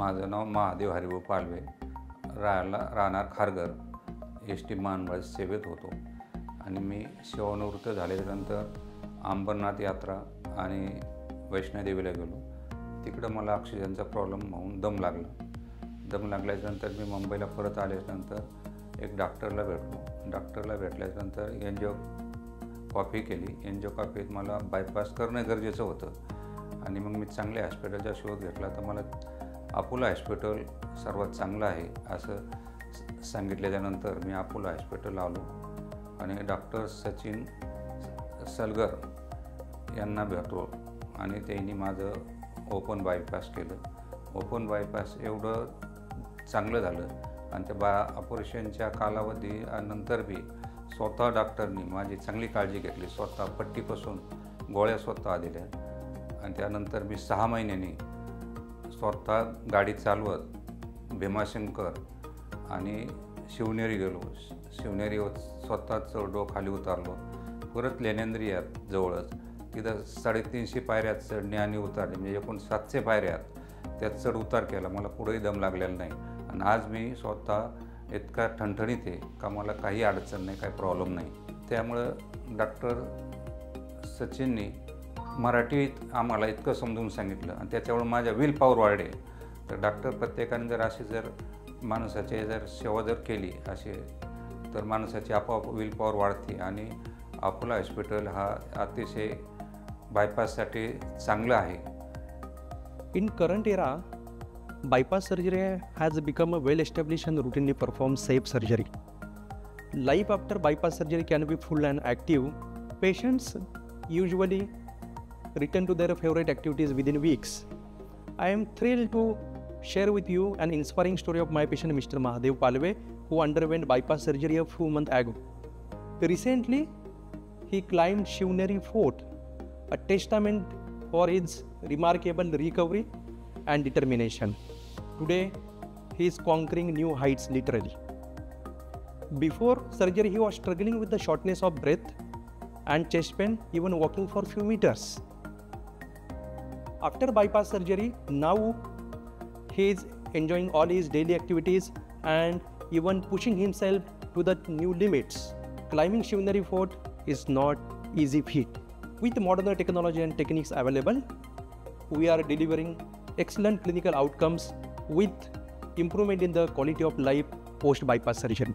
माझं नाव महादेव हरिभाऊ पालवे, राहणार Kharghar, S T महामंडळात सेवेत होतो आणि मी सेवानिवृत्त झाल्यानंतर अंबरनाथ यात्रा आणि वैष्णोदेवीला गेलो. तिकडं मला ऑक्सिजनचा प्रॉब्लेम होऊन दम लागल्यानंतर मी मुंबईला परत आल्यानंतर एक डॉक्टरला भेटलो. डॉक्टरला भेटल्यानंतर एन्जिओकॉपी केली. एन्जिओकॉपीत मला बायपास करणं गरजेचं होतं आणि मग मी चांगल्या हॉस्पिटलचा शोध घेतला. तर मला अपोलो हॉस्पिटल सर्वात चांगलं आहे असं सांगितल्यानंतर मी अपोलो हॉस्पिटल आलो आणि डॉक्टर सचिन सलगर यांना भेटलो आणि त्यांनी माझं ओपन बायपास केलं. ओपन बायपास एवढं चांगलं झालं आणि त्या ऑपरेशनच्या कालावधीनंतर बी स्वतः डॉक्टरनी माझी चांगली काळजी घेतली. स्वतः पट्टीपासून गोळ्या स्वतः दिल्या आणि त्यानंतर मी 6 महिन्यांनी स्वतः गाडी चालवत भीमाशंकर आणि शिवनेरी गेलो. शिवनेरीवर स्वतः चढलो, खाली उतरलो. परत लेनेंद्रियात जवळच तिथं 350 पायऱ्यात चढणे आणि उतारणे म्हणजे एकूण 700 पायऱ्यात त्यात चढ उतार केला. मला पुढेही दम लागलेला नाही आणि आज मी स्वतः इतका ठणठणीत आहे का मला काही अडचण नाही, काही प्रॉब्लेम नाही. त्यामुळं डॉक्टर सचिननी मराठीत आम्हाला इतकं समजून सांगितलं आणि त्याच्यामुळे माझ्या विल पॉवर वाढले. तर डॉक्टर प्रत्येकाने जर माणसाची सेवा केली असे तर माणसाची आपोआप विल पॉवर वाढते आणि अपोलो हॉस्पिटल हा अतिशय बायपाससाठी चांगलं आहे. In current era, bypass surgery has become a well-established and routinely performed safe surgery. Life after bypass surgery can be full and active. Patients usually return to their favorite activities within weeks. I am thrilled to share with you an inspiring story of my patient Mr. Mahadev Palve, who underwent bypass surgery a few months ago. Recently, he climbed Shivneri Fort, a testament for his remarkable recovery and determination. Today, he is conquering new heights literally. Before surgery, he was struggling with the shortness of breath and chest pain, even walking for few meters. After bypass surgery, now he is enjoying all his daily activities and even pushing himself to the new limits. Climbing Shivneri Fort is not easy feat. With modern technology and techniques available, we are delivering excellent clinical outcomes with improvement in the quality of life post bypass surgery.